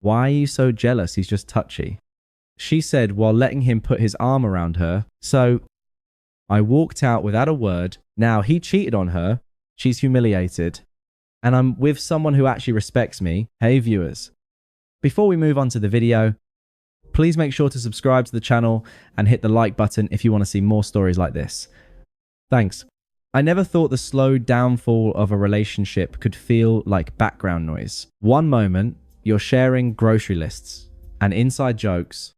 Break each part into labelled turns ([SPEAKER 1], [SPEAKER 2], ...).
[SPEAKER 1] Why are you so jealous? He's just touchy. She said while letting him put his arm around her. So I walked out without a word. Now he cheated on her. She's humiliated. And I'm with someone who actually respects me. Hey viewers. Before we move on to the video, please make sure to subscribe to the channel and hit the like button if you want to see more stories like this. Thanks. I never thought the slow downfall of a relationship could feel like background noise. One moment, you're sharing grocery lists and inside jokes,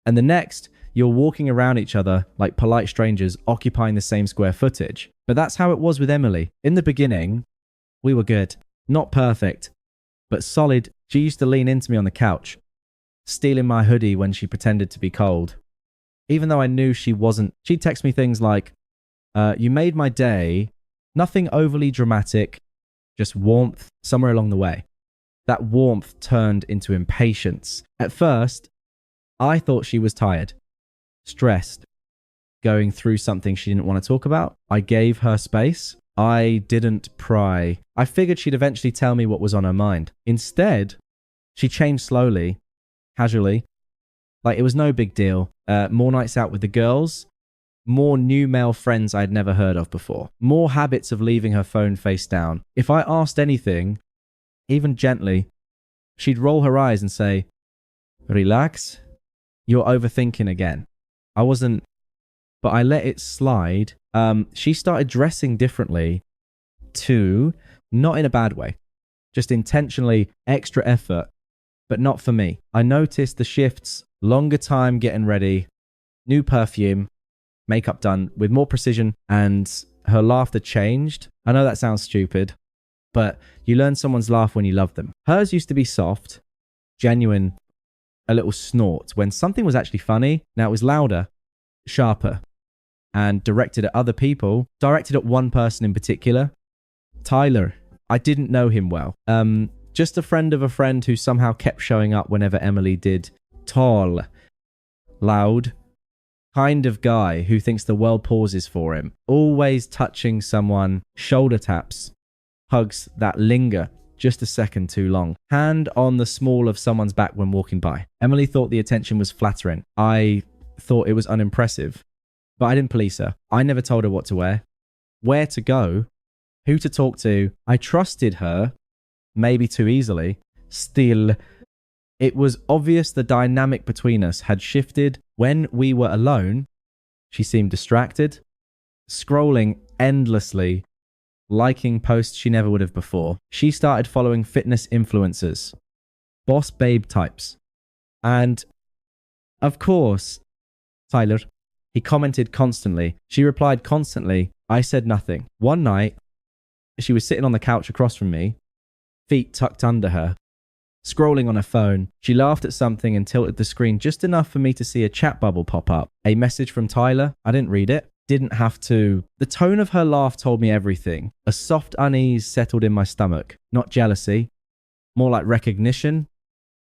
[SPEAKER 1] and the next, you're walking around each other like polite strangers occupying the same square footage. But that's how it was with Emily. In the beginning, we were good. Not perfect, but solid. She used to lean into me on the couch, stealing my hoodie when she pretended to be cold. Even though I knew she wasn't, she'd text me things like, you made my day. Nothing overly dramatic, just warmth somewhere along the way. That warmth turned into impatience. At first, I thought she was tired, stressed, going through something she didn't want to talk about. I gave her space. I didn't pry. I figured she'd eventually tell me what was on her mind. Instead, she changed slowly, casually. Like it was no big deal. More nights out with the girls. More new male friends I'd never heard of before. More habits of leaving her phone face down. If I asked anything, even gently, she'd roll her eyes and say, "Relax, you're overthinking again." I wasn't, but I let it slide. She started dressing differently too, not in a bad way, just intentionally extra effort, but not for me. I noticed the shifts, longer time getting ready, new perfume, makeup done with more precision, and her laughter changed. I know that sounds stupid, but you learn someone's laugh when you love them. Hers used to be soft, genuine, a little snort when something was actually funny. Now it was louder, sharper, and directed at other people, directed at one person in particular. Tyler. I didn't know him well. Just a friend of a friend who somehow kept showing up whenever Emily did. Tall, loud, kind of guy who thinks the world pauses for him. Always touching someone, shoulder taps, hugs that linger just a second too long. Hand on the small of someone's back when walking by. Emily thought the attention was flattering. I thought it was unimpressive, but I didn't police her. I never told her what to wear, where to go, who to talk to. I trusted her, maybe too easily. Still, it was obvious the dynamic between us had shifted. When we were alone, she seemed distracted, scrolling endlessly, liking posts she never would have before. She started following fitness influencers, boss babe types. And, of course, Tyler, he commented constantly. She replied constantly. I said nothing. One night, she was sitting on the couch across from me, feet tucked under her, scrolling on her phone. She laughed at something and tilted the screen just enough for me to see a chat bubble pop up. A message from Tyler. I didn't read it. Didn't have to. The tone of her laugh told me everything. A soft unease settled in my stomach. Not jealousy, more like recognition,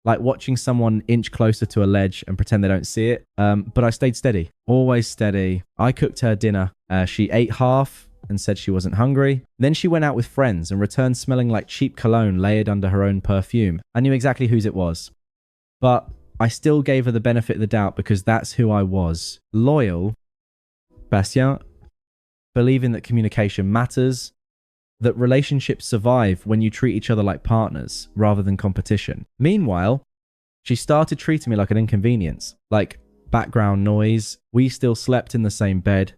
[SPEAKER 1] like watching someone inch closer to a ledge and pretend they don't see it. But I stayed steady, always steady. I cooked her dinner. She ate half and said she wasn't hungry. Then she went out with friends and returned smelling like cheap cologne layered under her own perfume. I knew exactly whose it was, but I still gave her the benefit of the doubt because that's who I was. Loyal, patient, believing that communication matters, that relationships survive when you treat each other like partners rather than competition. Meanwhile, she started treating me like an inconvenience, like background noise. We still slept in the same bed,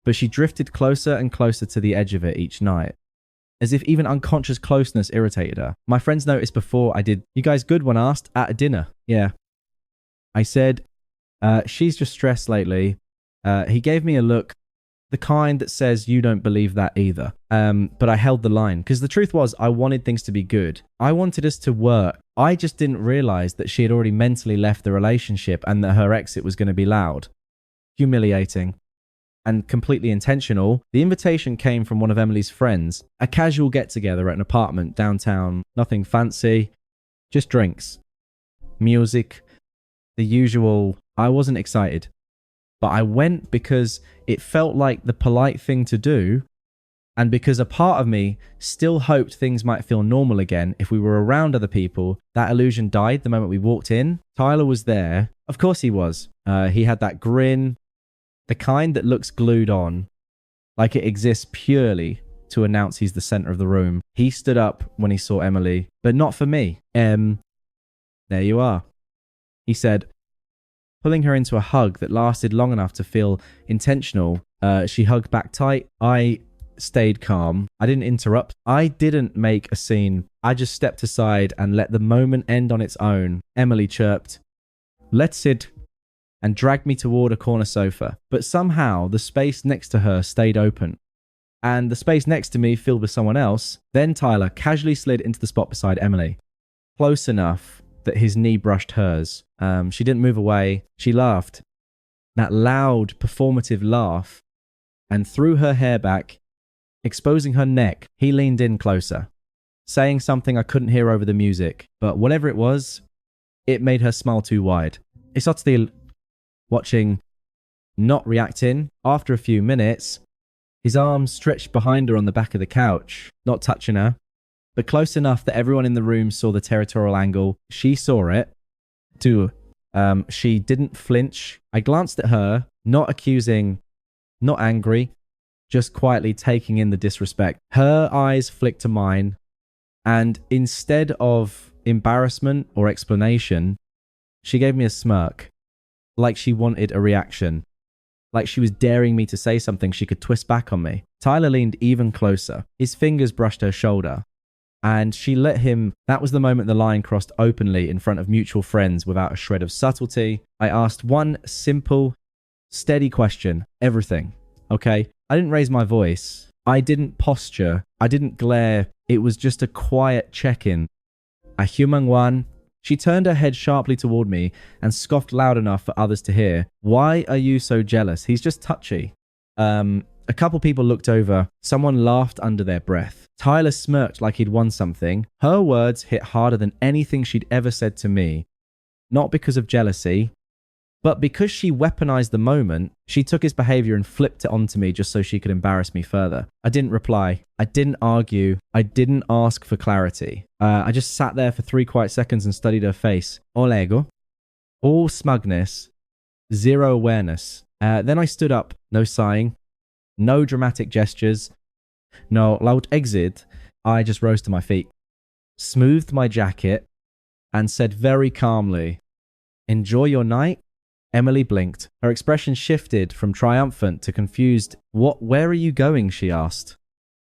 [SPEAKER 1] but she drifted closer and closer to the edge of it each night, as if even unconscious closeness irritated her. My friends noticed before I did. You guys good when asked? At a dinner. Yeah. I said, she's just stressed lately. He gave me a look, the kind that says you don't believe that either. But I held the line because the truth was I wanted things to be good. I wanted us to work. I just didn't realize that she had already mentally left the relationship and that her exit was going to be loud, humiliating, and completely intentional. The invitation came from one of Emily's friends, a casual get-together at an apartment downtown. Nothing fancy, just drinks, music, the usual. I wasn't excited, but I went because it felt like the polite thing to do, And because a part of me still hoped things might feel normal again if we were around other people, that illusion died the moment we walked in. Tyler was there. Of course he was. He had that grin, the kind that looks glued on, like it exists purely to announce he's the center of the room. He stood up when he saw Emily, but not for me. There you are, he said, pulling her into a hug that lasted long enough to feel intentional. She hugged back tight. I stayed calm. I didn't interrupt. I didn't make a scene. I just stepped aside and let the moment end on its own. Emily chirped, "Let's sit," and dragged me toward a corner sofa. But somehow the space next to her stayed open, and the space next to me filled with someone else. Then Tyler casually slid into the spot beside Emily, close enough that his knee brushed hers. She didn't move away. She laughed, that loud, performative laugh, and threw her hair back, exposing her neck. He leaned in closer, saying something I couldn't hear over the music, but whatever it was, it made her smile too wide. I satt still, watching, not reacting. After a few minutes, his arms stretched behind her on the back of the couch, not touching her, but close enough that everyone in the room saw the territorial angle. She saw it, too. She didn't flinch. I glanced at her, not accusing, not angry, just quietly taking in the disrespect. Her eyes flicked to mine, and instead of embarrassment or explanation, she gave me a smirk, like she wanted a reaction, like she was daring me to say something she could twist back on me. Tyler leaned even closer. His fingers brushed her shoulder, and she let him. That was the moment the line crossed openly in front of mutual friends without a shred of subtlety. I asked one simple, steady question. Everything, okay? I didn't raise my voice. I didn't posture. I didn't glare. It was just a quiet check-in. A human one. She turned her head sharply toward me and scoffed loud enough for others to hear. "Why are you so jealous? He's just touchy." A couple people looked over. Someone laughed under their breath. Tyler smirked like he'd won something. Her words hit harder than anything she'd ever said to me. Not because of jealousy, but because she weaponized the moment. She took his behavior and flipped it onto me just so she could embarrass me further. I didn't reply. I didn't argue. I didn't ask for clarity. I just sat there for 3 quiet seconds and studied her face. All ego. All smugness. Zero awareness. Then I stood up. No sighing. No dramatic gestures. No loud exit. I just rose to my feet, smoothed my jacket, and said very calmly, "Enjoy your night?" Emily blinked. Her expression shifted from triumphant to confused. Where are you going?" she asked.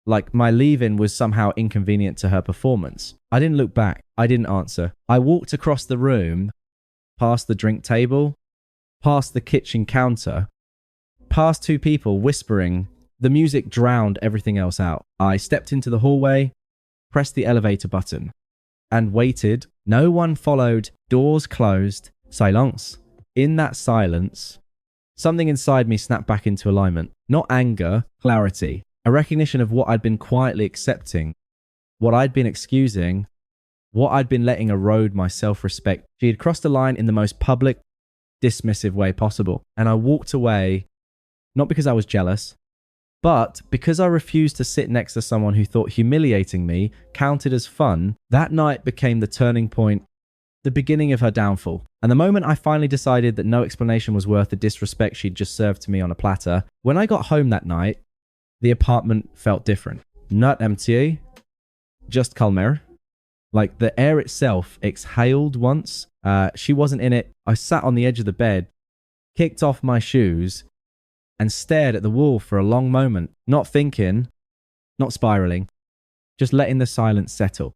[SPEAKER 1] Like my leave-in was somehow inconvenient to her performance. I didn't look back. I didn't answer. I walked across the room, past the drink table, past the kitchen counter, past 2 people whispering. The music drowned everything else out. I stepped into the hallway, pressed the elevator button, and waited. No one followed. Doors closed. Silence. In that silence, something inside me snapped back into alignment. Not anger, clarity. A recognition of what I'd been quietly accepting, what I'd been excusing, what I'd been letting erode my self-respect. She had crossed the line in the most public, dismissive way possible. And I walked away, not because I was jealous, but because I refused to sit next to someone who thought humiliating me counted as fun. That night became the turning point, the beginning of her downfall. And the moment I finally decided that no explanation was worth the disrespect she'd just served to me on a platter. When I got home that night, the apartment felt different. Not empty, just calmer. Like the air itself exhaled once. She wasn't in it. I sat on the edge of the bed, kicked off my shoes, and stared at the wall for a long moment, not thinking, not spiraling, just letting the silence settle,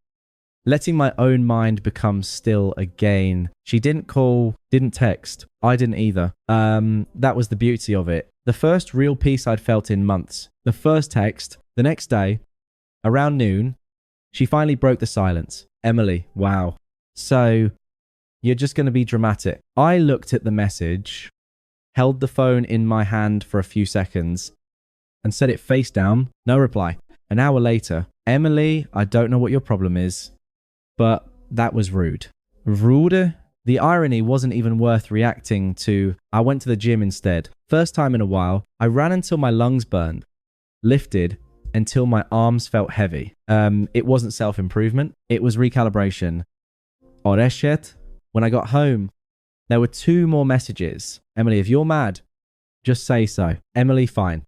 [SPEAKER 1] letting my own mind become still again. She didn't call, didn't text. I didn't either. That was the beauty of it. The first real peace I'd felt in months. The first text, the next day, around noon, she finally broke the silence. "Emily, wow. So, you're just going to be dramatic." I looked at the message, held the phone in my hand for a few seconds, and set it face down. No reply. An hour later, "Emily, I don't know what your problem is, but that was rude." Rude? The irony wasn't even worth reacting to. I went to the gym instead. First time in a while, I ran until my lungs burned, lifted, until my arms felt heavy. It wasn't self-improvement. It was recalibration. Oreshet. When I got home, there were 2 more messages. Emily, if you're mad, just say so. Emily, fine.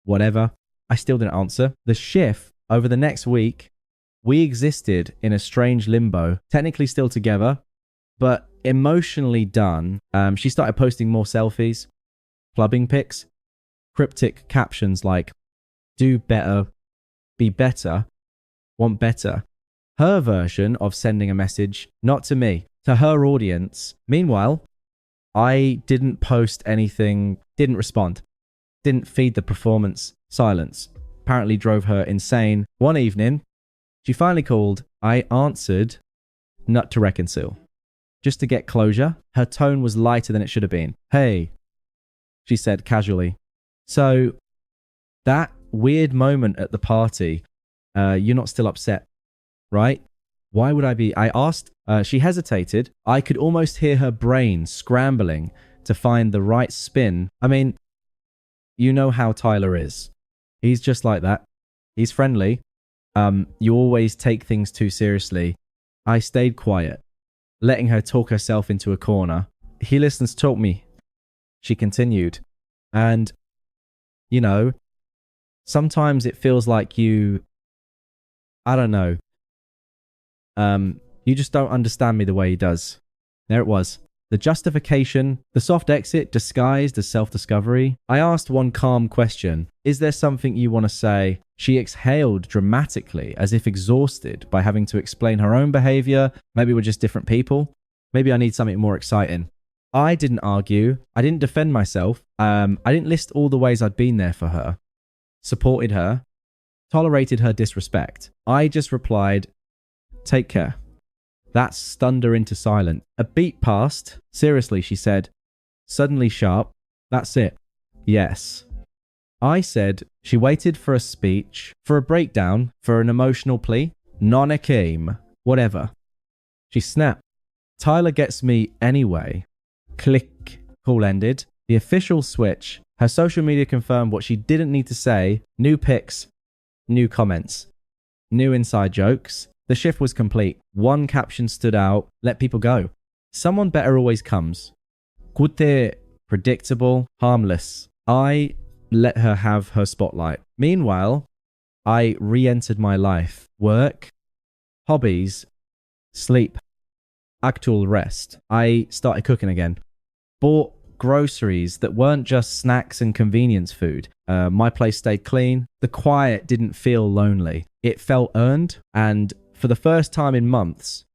[SPEAKER 1] Whatever. I still didn't answer. The shift over the next week, we existed in a strange limbo, technically still together, but emotionally done. She started posting more selfies, clubbing pics, cryptic captions like, do better, be better, want better. Her version of sending a message, not to me, to her audience. Meanwhile, I didn't post anything, didn't respond, didn't feed the performance. Silence apparently drove her insane. One evening, she finally called. I answered, not to reconcile. Just to get closure. Her tone was lighter than it should have been. Hey, she said casually. So, that weird moment at the party, you're not still upset, right? Why would I be? I asked. She hesitated. I could almost hear her brain scrambling to find the right spin. I mean, you know how Tyler is. He's just like that. He's friendly. You always take things too seriously. I stayed quiet, letting her talk herself into a corner. He listens, talk me, she continued. And, you know, sometimes it feels like I don't know. You just don't understand me the way he does. There it was. The justification, the soft exit disguised as self-discovery. I asked one calm question. Is there something you want to say? She exhaled dramatically, as if exhausted by having to explain her own behavior. Maybe we're just different people. Maybe I need something more exciting. I didn't argue. I didn't defend myself. I didn't list all the ways I'd been there for her, supported her, tolerated her disrespect. I just replied, take care. That stunned her into silence. A beat passed. Seriously, she said, suddenly sharp. That's it. Yes. I said she waited for a speech, for a breakdown, for an emotional plea. None came. Whatever. She snapped. Tyler gets me anyway. Click. Call ended. The official switch. Her social media confirmed what she didn't need to say. New pics. New comments. New inside jokes. The shift was complete. One caption stood out. Let people go. Someone better always comes. Kute, predictable, harmless. I let her have her spotlight. Meanwhile, I re-entered my life. Work, hobbies, sleep, actual rest. I started cooking again. Bought groceries that weren't just snacks and convenience food. My place stayed clean. The quiet didn't feel lonely. It felt earned, and for the first time in months,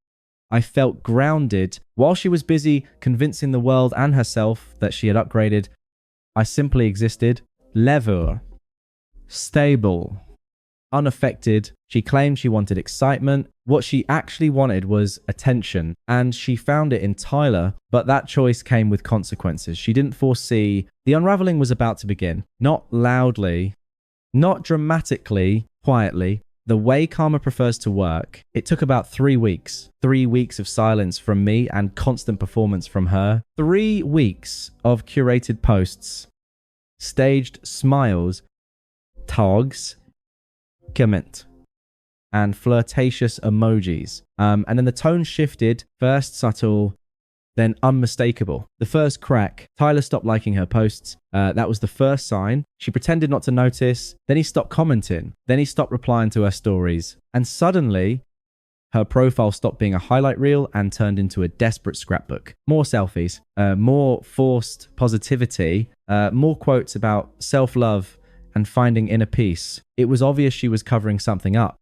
[SPEAKER 1] I felt grounded. While she was busy convincing the world and herself that she had upgraded, I simply existed. Level. Stable. Unaffected. She claimed she wanted excitement. What she actually wanted was attention, and she found it in Tyler, but that choice came with consequences. She didn't foresee. The unraveling was about to begin. Not loudly, not dramatically, quietly. The way Karma prefers to work, it took about 3 weeks. 3 weeks of silence from me and constant performance from her. 3 weeks of curated posts, staged smiles, tags, comment, and flirtatious emojis. And then the tone shifted, first subtle, then unmistakable. The first crack, Tyler stopped liking her posts. That was the first sign. She pretended not to notice. Then he stopped commenting. Then he stopped replying to her stories. And suddenly, her profile stopped being a highlight reel and turned into a desperate scrapbook. More selfies, more forced positivity, more quotes about self-love and finding inner peace. It was obvious she was covering something up.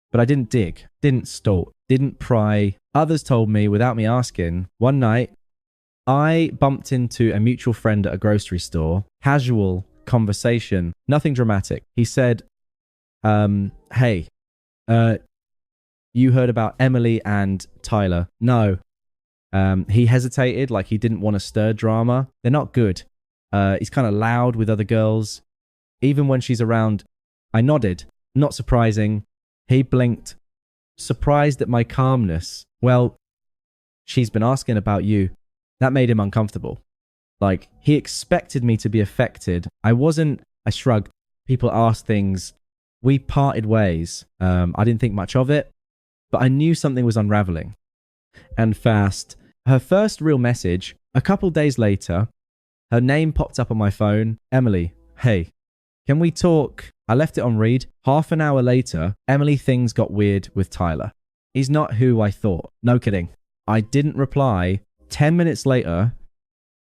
[SPEAKER 1] But I didn't dig, didn't stalk, didn't pry. Others told me without me asking. One night, I bumped into a mutual friend at a grocery store. Casual conversation, nothing dramatic. He said, hey, you heard about Emily and Tyler? No. He hesitated, like he didn't want to stir drama. They're not good. He's kind of loud with other girls. Even when she's around, I nodded. Not surprising. He blinked, surprised at my calmness. Well, she's been asking about you. That made him uncomfortable. Like, he expected me to be affected. I shrugged. People ask things. We parted ways. I didn't think much of it, but I knew something was unraveling. And fast. Her first real message, a couple days later, her name popped up on my phone. Emily, hey, can we talk? I left it on read. Half an hour later, Emily, things got weird with Tyler. He's not who I thought. No kidding. I didn't reply. 10 minutes later,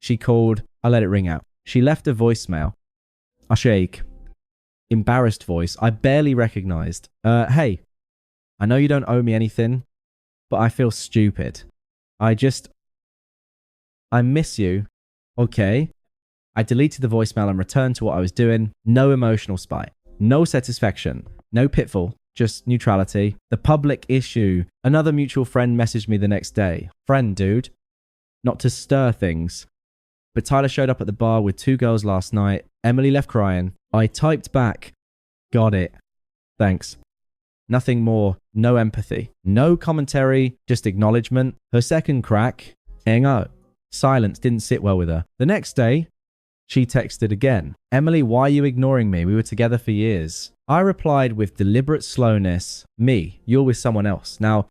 [SPEAKER 1] she called. I let it ring out. She left a voicemail. A shake. Embarrassed voice I barely recognized. Hey, I know you don't owe me anything, but I feel stupid. I miss you. Okay. I deleted the voicemail and returned to what I was doing. No emotional spite. No satisfaction. No pitfall. Just neutrality. The public issue. Another mutual friend messaged me the next day. Friend, dude. Not to stir things. But Tyler showed up at the bar with 2 girls last night. Emily left crying. I typed back. Got it. Thanks. Nothing more. No empathy. No commentary. Just acknowledgement. Her second crack. Engo. Silence didn't sit well with her. The next day, she texted again. Emily, why are you ignoring me? We were together for years. I replied with deliberate slowness. Me, you're with someone else. Now,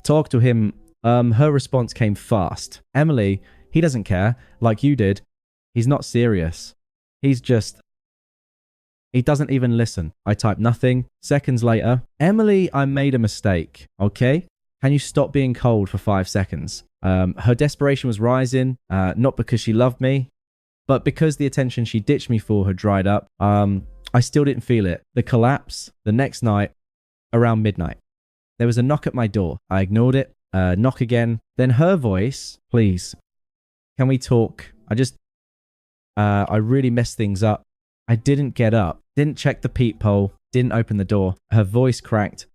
[SPEAKER 1] talk to him. Her response came fast. Emily, he doesn't care, like you did. He's not serious. He doesn't even listen. I typed nothing. Seconds later, Emily, I made a mistake. Okay? Can you stop being cold for 5 seconds? Her desperation was rising, not because she loved me, but because the attention she ditched me for had dried up. I still didn't feel it. The collapse, the next night, around midnight. There was a knock at my door. I ignored it. Knock again. Then her voice, please, can we talk? I really messed things up. I didn't get up, didn't check the peephole, didn't open the door. Her voice cracked,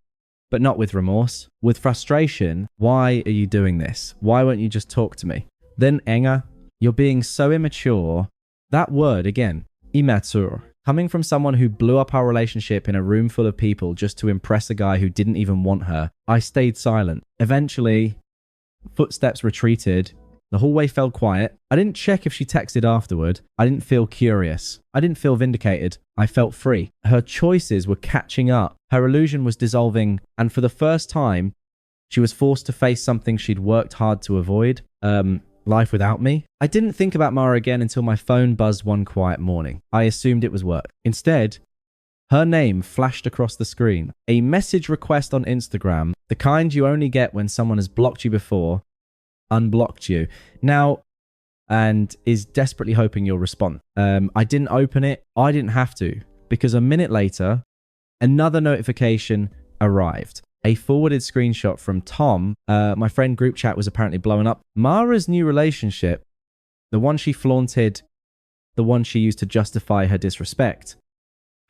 [SPEAKER 1] but not with remorse. With frustration, why are you doing this? Why won't you just talk to me? Then Enga, you're being so immature. That word again, immature. Coming from someone who blew up our relationship in a room full of people just to impress a guy who didn't even want her. I stayed silent. Eventually, footsteps retreated. The hallway fell quiet. I didn't check if she texted afterward. I didn't feel curious. I didn't feel vindicated. I felt free. Her choices were catching up. Her illusion was dissolving. And for the first time, she was forced to face something she'd worked hard to avoid. Life without me. I didn't think about Mara again until my phone buzzed one quiet morning. I assumed it was work. Instead, her name flashed across the screen. A message request on Instagram, the kind you only get when someone has blocked you before, unblocked you now, and is desperately hoping you'll respond. I didn't open it. I didn't have to, because a minute later, another notification arrived. A forwarded screenshot from Tom. My friend group chat was apparently blowing up. Mara's new relationship, the one she flaunted, the one she used to justify her disrespect,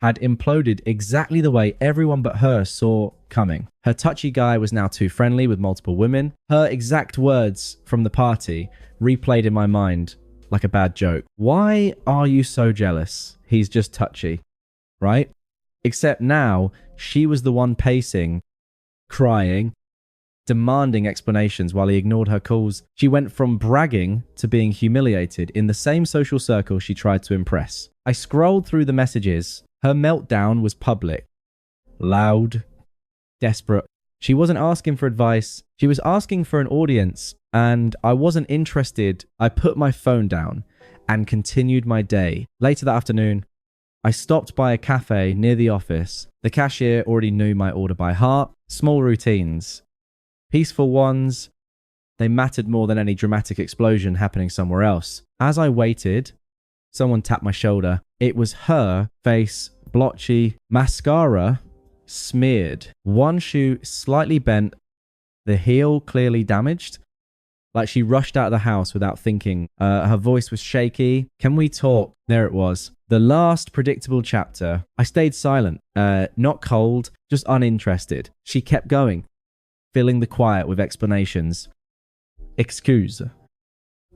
[SPEAKER 1] had imploded exactly the way everyone but her saw coming. Her touchy guy was now too friendly with multiple women. Her exact words from the party replayed in my mind like a bad joke. Why are you so jealous? He's just touchy, right? Except now, she was the one pacing, crying, demanding explanations while he ignored her calls. She went from bragging to being humiliated in the same social circle she tried to impress. I scrolled through the messages. Her meltdown was public, loud, desperate. She wasn't asking for advice. She was asking for an audience, and I wasn't interested. I put my phone down and continued my day. Later that afternoon, I stopped by a cafe near the office. The cashier already knew my order by heart. Small routines, peaceful ones. They mattered more than any dramatic explosion happening somewhere else. As I waited, someone tapped my shoulder. It was her, face blotchy, mascara smeared, one shoe slightly bent, the heel clearly damaged. Like she rushed out of the house without thinking. Her voice was shaky. Can we talk? There it was. The last predictable chapter. I stayed silent, not cold, just uninterested. She kept going, filling the quiet with explanations. Excuse.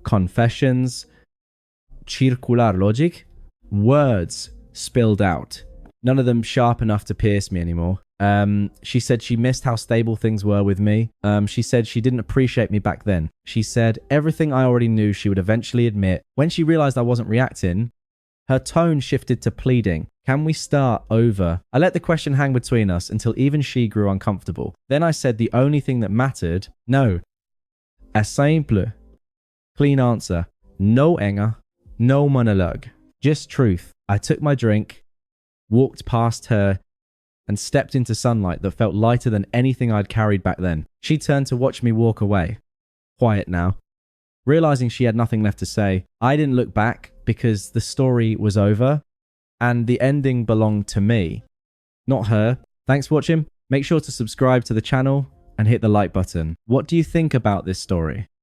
[SPEAKER 1] Confessions. Circular logic. Words spilled out. None of them sharp enough to pierce me anymore. She said she missed how stable things were with me. She said she didn't appreciate me back then. She said everything I already knew she would eventually admit. When she realized I wasn't reacting, Her tone shifted to pleading. Can we start over? I let the question hang between us until even she grew uncomfortable. Then I said the only thing that mattered. No. A simple. Clean answer. No anger. No monologue. Just truth. I took my drink, walked past her, and stepped into sunlight that felt lighter than anything I'd carried back then. She turned to watch me walk away. Quiet now. Realizing she had nothing left to say, I didn't look back because the story was over and the ending belonged to me, not her. Thanks for watching. Make sure to subscribe to the channel and hit the like button. What do you think about this story?